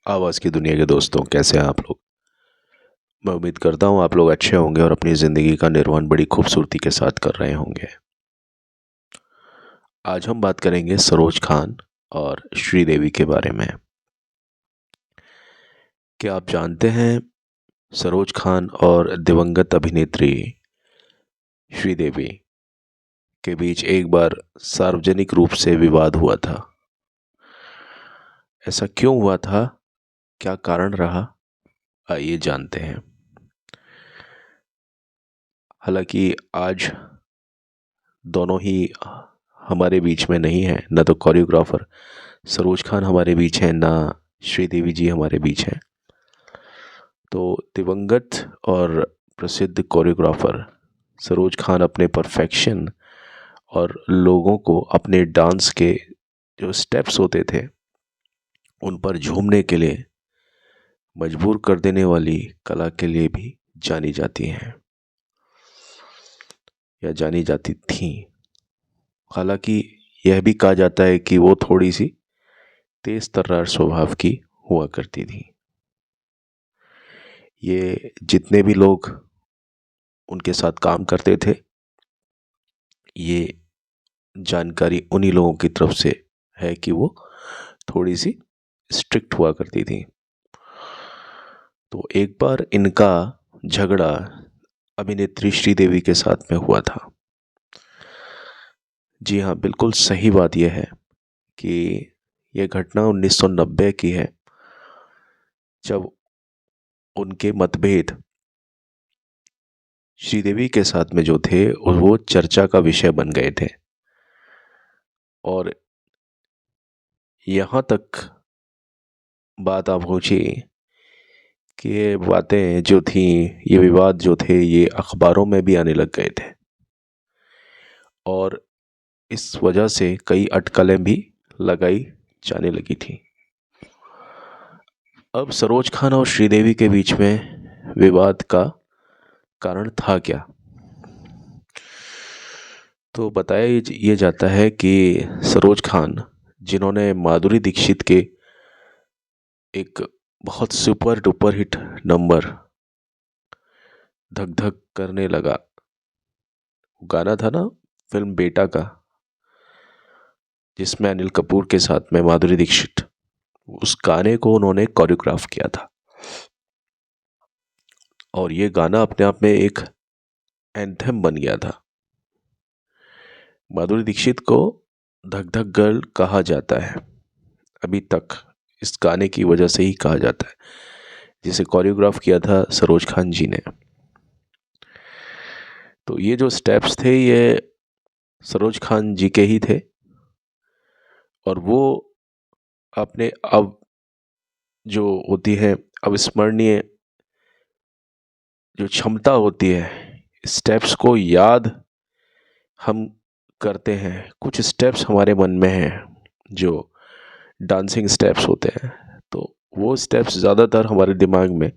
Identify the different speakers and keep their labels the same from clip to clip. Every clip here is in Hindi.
Speaker 1: आवाज़ की दुनिया के दोस्तों, कैसे हैं आप लोग। मैं उम्मीद करता हूँ आप लोग अच्छे होंगे और अपनी ज़िंदगी का निर्वहन बड़ी खूबसूरती के साथ कर रहे होंगे। आज हम बात करेंगे सरोज खान और श्रीदेवी के बारे में। क्या आप जानते हैं सरोज खान और दिवंगत अभिनेत्री श्रीदेवी के बीच एक बार सार्वजनिक रूप से विवाद हुआ था। ऐसा क्यों हुआ था, क्या कारण रहा, आइए जानते हैं। हालांकि आज दोनों ही हमारे बीच में नहीं है, न तो कोरियोग्राफर सरोज खान हमारे बीच हैं, ना श्रीदेवी जी हमारे बीच हैं। तो दिवंगत और प्रसिद्ध कोरियोग्राफर सरोज खान अपने परफेक्शन और लोगों को अपने डांस के जो स्टेप्स होते थे उन पर झूमने के लिए मजबूर कर देने वाली कला के लिए भी जानी जाती हैं या जानी जाती थीं। हालांकि यह भी कहा जाता है कि वो थोड़ी सी तेज तर्रार स्वभाव की हुआ करती थी। ये जितने भी लोग उनके साथ काम करते थे, ये जानकारी उन्हीं लोगों की तरफ से है कि वो थोड़ी सी स्ट्रिक्ट हुआ करती थी। तो एक बार इनका झगड़ा अभिनेत्री श्रीदेवी के साथ में हुआ था। जी हाँ, बिल्कुल सही बात यह है कि यह घटना 1990 की है, जब उनके मतभेद श्रीदेवी के साथ में जो थे वो चर्चा का विषय बन गए थे। और यहाँ तक बात आ पहुँची कि ये बातें जो थीं, ये विवाद जो थे, ये अखबारों में भी आने लग गए थे और इस वजह से कई अटकलें भी लगाई जाने लगी थी। अब सरोज खान और श्रीदेवी के बीच में विवाद का कारण था क्या? तो बताया ये जाता है कि सरोज खान, जिन्होंने माधुरी दीक्षित के एक बहुत सुपर डुपर हिट नंबर धक धक करने लगा गाना था ना, फिल्म बेटा का, जिसमें अनिल कपूर के साथ में माधुरी दीक्षित, उस गाने को उन्होंने कोरियोग्राफ किया था। और ये गाना अपने आप में एक एंथम बन गया था। माधुरी दीक्षित को धक धक गर्ल कहा जाता है, अभी तक इस गाने की वजह से ही कहा जाता है, जिसे कोरियोग्राफ किया था सरोज खान जी ने। तो ये जो स्टेप्स थे, ये सरोज खान जी के ही थे और वो अपने अब जो होती है अविस्मरणीय जो क्षमता होती है, स्टेप्स को याद हम करते हैं। कुछ स्टेप्स हमारे मन में हैं जो डांसिंग स्टेप्स होते हैं, तो वो स्टेप्स ज़्यादातर हमारे दिमाग में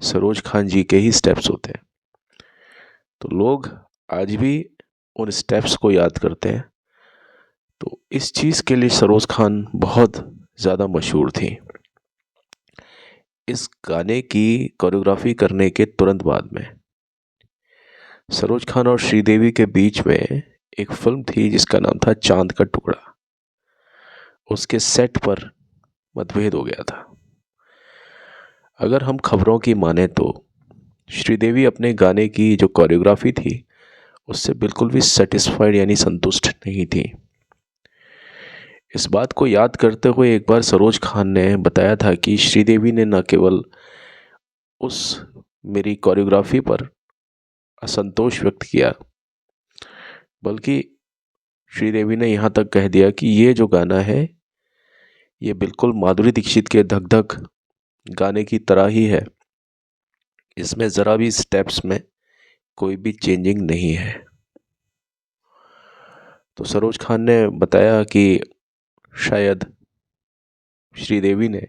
Speaker 1: सरोज खान जी के ही स्टेप्स होते हैं। तो लोग आज भी उन स्टेप्स को याद करते हैं। तो इस चीज़ के लिए सरोज खान बहुत ज़्यादा मशहूर थी। इस गाने की कोरियोग्राफी करने के तुरंत बाद में सरोज खान और श्रीदेवी के बीच में एक फिल्म थी जिसका नाम था चांद का टुकड़ा। उसके सेट पर मतभेद हो गया था। अगर हम खबरों की माने तो श्रीदेवी अपने गाने की जो कोरियोग्राफी थी उससे बिल्कुल भी सेटिस्फाइड यानी संतुष्ट नहीं थी। इस बात को याद करते हुए एक बार सरोज खान ने बताया था कि श्रीदेवी ने न केवल उस मेरी कोरियोग्राफी पर असंतोष व्यक्त किया, बल्कि श्रीदेवी ने यहाँ तक कह दिया कि ये जो गाना है ये बिल्कुल माधुरी दीक्षित के धक धक गाने की तरह ही है, इसमें ज़रा भी स्टेप्स में कोई भी चेंजिंग नहीं है। तो सरोज खान ने बताया कि शायद श्रीदेवी ने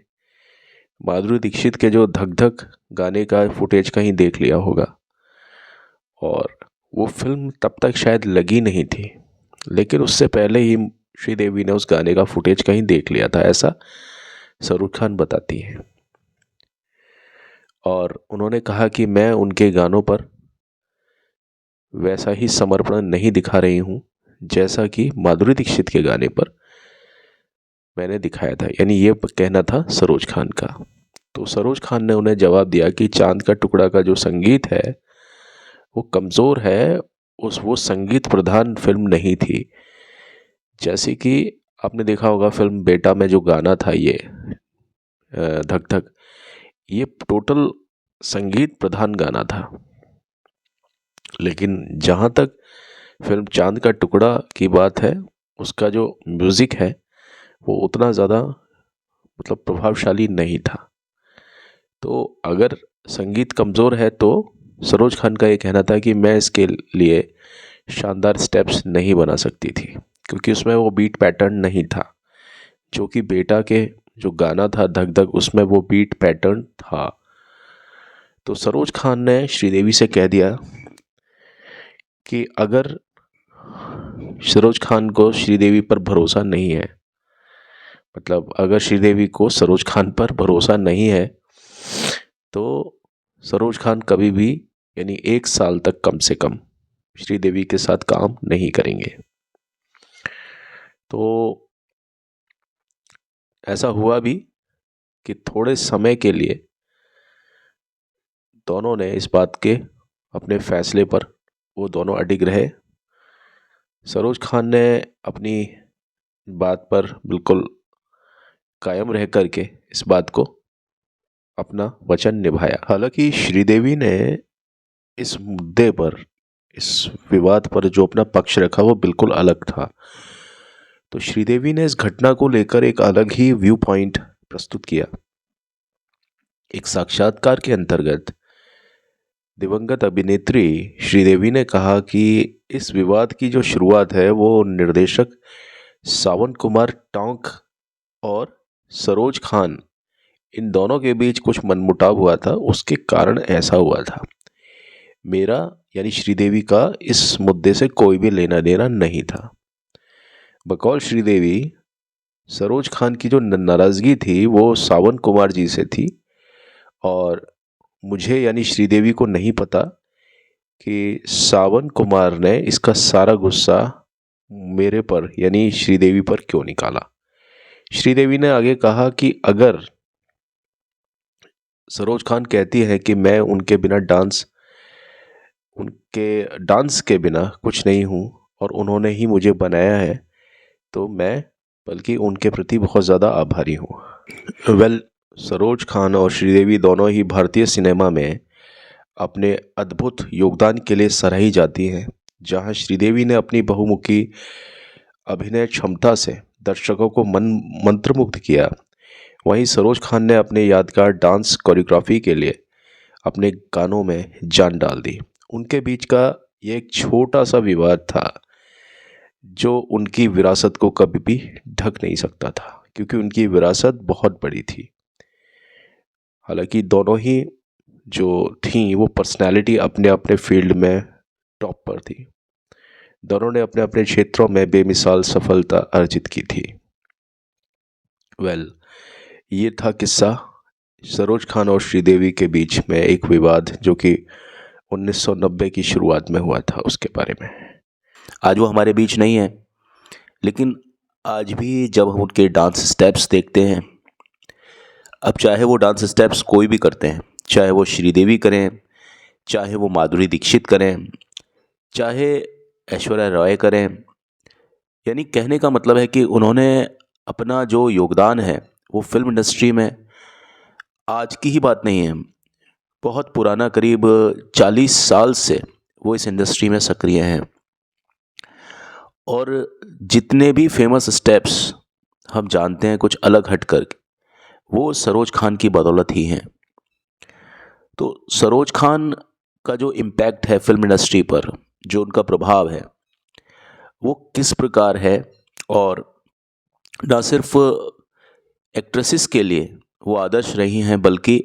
Speaker 1: माधुरी दीक्षित के जो धक धक गाने का फुटेज कहीं देख लिया होगा और वो फिल्म तब तक शायद लगी नहीं थी, लेकिन उससे पहले ही श्रीदेवी ने उस गाने का फुटेज कहीं देख लिया था, ऐसा सरोज खान बताती हैं। और उन्होंने कहा कि मैं उनके गानों पर वैसा ही समर्पण नहीं दिखा रही हूँ जैसा कि माधुरी दीक्षित के गाने पर मैंने दिखाया था, यानी ये कहना था सरोज खान का। तो सरोज खान ने उन्हें जवाब दिया कि चांद का टुकड़ा का जो संगीत है वो कमज़ोर है, वो संगीत प्रधान फिल्म नहीं थी। जैसे कि आपने देखा होगा फिल्म बेटा में जो गाना था ये धक धक, ये टोटल संगीत प्रधान गाना था। लेकिन जहाँ तक फिल्म चांद का टुकड़ा की बात है, उसका जो म्यूज़िक है वो उतना ज़्यादा मतलब प्रभावशाली नहीं था। तो अगर संगीत कमज़ोर है तो सरोज खान का ये कहना था कि मैं इसके लिए शानदार स्टेप्स नहीं बना सकती थी, क्योंकि उसमें वो बीट पैटर्न नहीं था जो कि बेटा के जो गाना था धक धक, उसमें वो बीट पैटर्न था। तो सरोज खान ने श्रीदेवी से कह दिया कि अगर सरोज खान को श्रीदेवी पर भरोसा नहीं है, मतलब अगर श्रीदेवी को सरोज खान पर भरोसा नहीं है तो सरोज खान कभी भी, यानी 1 साल तक कम से कम श्रीदेवी के साथ काम नहीं करेंगे। तो ऐसा हुआ भी कि थोड़े समय के लिए दोनों ने इस बात के अपने फैसले पर वो दोनों अडिग रहे। सरोज खान ने अपनी बात पर बिल्कुल कायम रह करके इस बात को अपना वचन निभाया। हालांकि श्रीदेवी ने इस मुद्दे पर, इस विवाद पर जो अपना पक्ष रखा वो बिल्कुल अलग था। तो श्रीदेवी ने इस घटना को लेकर एक अलग ही व्यू पॉइंट प्रस्तुत किया। एक साक्षात्कार के अंतर्गत दिवंगत अभिनेत्री श्रीदेवी ने कहा कि इस विवाद की जो शुरुआत है वो निर्देशक सावन कुमार टोंक और सरोज खान, इन दोनों के बीच कुछ मनमुटाव हुआ था, उसके कारण ऐसा हुआ था। मेरा यानी श्रीदेवी का इस मुद्दे से कोई भी लेना देना नहीं था। बकौल श्रीदेवी, सरोज खान की जो नाराज़गी थी वो सावन कुमार जी से थी, और मुझे यानी श्रीदेवी को नहीं पता कि सावन कुमार ने इसका सारा गुस्सा मेरे पर यानी श्रीदेवी पर क्यों निकाला। श्रीदेवी ने आगे कहा कि अगर सरोज खान कहती है कि मैं उनके डांस के बिना कुछ नहीं हूँ और उन्होंने ही मुझे बनाया है, तो मैं बल्कि उनके प्रति बहुत ज़्यादा आभारी हूँ। सरोज खान और श्रीदेवी दोनों ही भारतीय सिनेमा में अपने अद्भुत योगदान के लिए सराही जाती हैं। जहाँ श्रीदेवी ने अपनी बहुमुखी अभिनय क्षमता से दर्शकों को मंत्रमुग्ध किया, वहीं सरोज खान ने अपने यादगार डांस कोरियोग्राफी के लिए अपने गानों में जान डाल दी। उनके बीच का ये एक छोटा सा विवाद था जो उनकी विरासत को कभी भी ढक नहीं सकता था, क्योंकि उनकी विरासत बहुत बड़ी थी। हालांकि दोनों ही जो थी वो पर्सनालिटी अपने अपने फील्ड में टॉप पर थी। दोनों ने अपने अपने क्षेत्रों में बेमिसाल सफलता अर्जित की थी। ये था किस्सा सरोज खान और श्रीदेवी के बीच में एक विवाद जो कि 1990 की शुरुआत में हुआ था, उसके बारे में।
Speaker 2: आज वो हमारे बीच नहीं है, लेकिन आज भी जब हम उनके डांस स्टेप्स देखते हैं, अब चाहे वो डांस स्टेप्स कोई भी करते हैं, चाहे वो श्रीदेवी करें, चाहे वो माधुरी दीक्षित करें, चाहे ऐश्वर्या राय करें, यानी कहने का मतलब है कि उन्होंने अपना जो योगदान है वो फिल्म इंडस्ट्री में आज की ही बात नहीं है, बहुत पुराना, करीब 40 साल से वो इस इंडस्ट्री में सक्रिय हैं। और जितने भी फेमस स्टेप्स हम जानते हैं कुछ अलग हट कर, वो सरोज खान की बदौलत ही हैं। तो सरोज खान का जो इम्पैक्ट है फिल्म इंडस्ट्री पर, जो उनका प्रभाव है वो किस प्रकार है, और ना सिर्फ एक्ट्रेसेस के लिए वो आदर्श रही हैं, बल्कि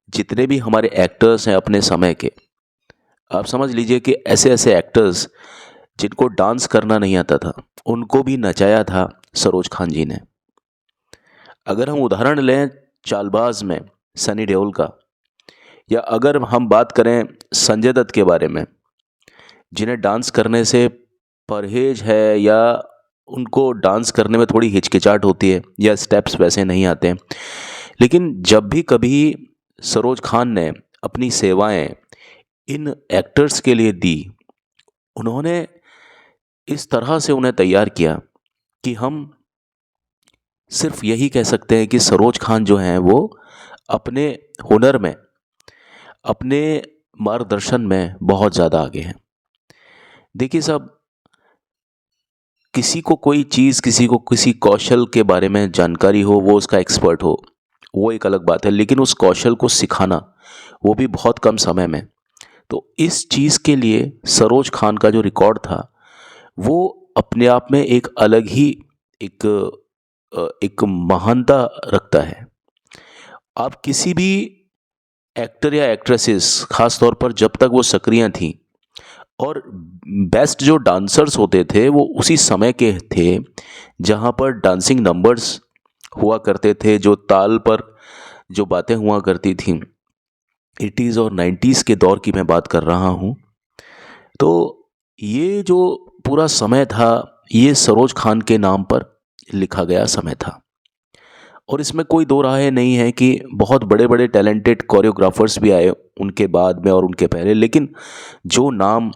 Speaker 2: जितने भी हमारे एक्टर्स हैं अपने समय के, आप समझ लीजिए कि ऐसे ऐसे एक्टर्स जिनको डांस करना नहीं आता था, उनको भी नचाया था सरोज खान जी ने। अगर हम उदाहरण लें चालबाज में सनी देओल का, या अगर हम बात करें संजय दत्त के बारे में, जिन्हें डांस करने से परहेज है या उनको डांस करने में थोड़ी हिचकिचाहट होती है या स्टेप्स वैसे नहीं आते हैं, लेकिन जब भी कभी सरोज खान ने अपनी सेवाएं इन एक्टर्स के लिए दी, उन्होंने इस तरह से उन्हें तैयार किया कि हम सिर्फ यही कह सकते हैं कि सरोज खान जो हैं वो अपने हुनर में, अपने मार्गदर्शन में बहुत ज़्यादा आगे हैं। देखिए साहब, किसी को कोई चीज़, किसी को किसी कौशल के बारे में जानकारी हो, वो उसका एक्सपर्ट हो, वो एक अलग बात है, लेकिन उस कौशल को सिखाना, वो भी बहुत कम समय में। तो इस चीज़ के लिए सरोज खान का जो रिकॉर्ड था वो अपने आप में एक अलग ही एक महानता रखता है। आप किसी भी एक्टर या एक्ट्रेसेस, खास तौर पर जब तक वो सक्रिय थीं, और बेस्ट जो डांसर्स होते थे वो उसी समय के थे जहाँ पर डांसिंग नंबर्स हुआ करते थे, जो ताल पर जो बातें हुआ करती थीं। 80s और 90s के दौर की मैं बात कर रहा हूँ। तो ये जो पूरा समय था, ये सरोज खान के नाम पर लिखा गया समय था। और इसमें कोई दो राय नहीं है कि बहुत बड़े बड़े टैलेंटेड कोरियोग्राफर्स भी आए उनके बाद में और उनके पहले, लेकिन जो नाम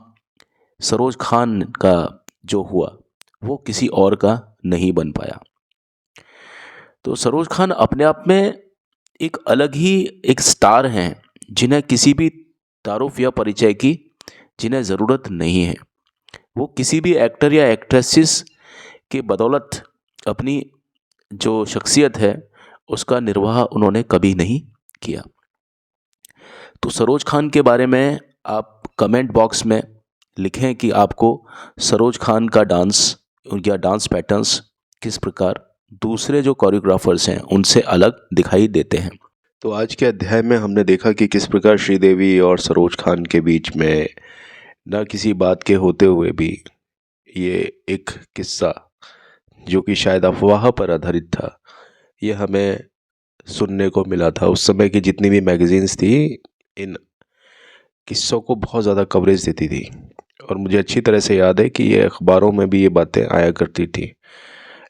Speaker 2: सरोज खान का जो हुआ वो किसी और का नहीं बन पाया। तो सरोज खान अपने आप में एक अलग ही एक स्टार हैं, जिन्हें किसी भी तारुफ या परिचय की जिन्हें ज़रूरत नहीं है। वो किसी भी एक्टर या एक्ट्रेसेस के बदौलत अपनी जो शख्सियत है उसका निर्वाह उन्होंने कभी नहीं किया। तो सरोज खान के बारे में आप कमेंट बॉक्स में लिखें कि आपको सरोज खान का डांस या डांस पैटर्न्स किस प्रकार दूसरे जो कोरियोग्राफर्स हैं उनसे अलग दिखाई देते हैं।
Speaker 1: तो आज के अध्याय में हमने देखा कि किस प्रकार श्रीदेवी और सरोज खान के बीच में ना किसी बात के होते हुए भी ये एक किस्सा, जो कि शायद अफवाह पर आधारित था, ये हमें सुनने को मिला था। उस समय की जितनी भी मैगज़ीन्स थी, इन किस्सों को बहुत ज़्यादा कवरेज देती थी, और मुझे अच्छी तरह से याद है कि ये अखबारों में भी ये बातें आया करती थी,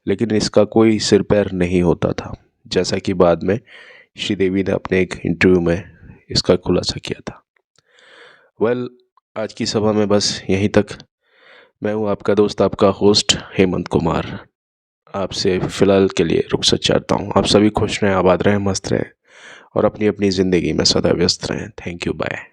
Speaker 1: लेकिन इसका कोई सिर पैर नहीं होता था, जैसा कि बाद में श्रीदेवी ने अपने एक इंटरव्यू में इसका खुलासा किया था। आज की सभा में बस यहीं तक। मैं हूँ आपका दोस्त, आपका होस्ट हेमंत कुमार। आपसे फ़िलहाल के लिए रुखसत चाहता हूँ। आप सभी खुश रहें, आबाद रहें, मस्त रहें और अपनी अपनी ज़िंदगी में सदा व्यस्त रहें। Thank you, bye.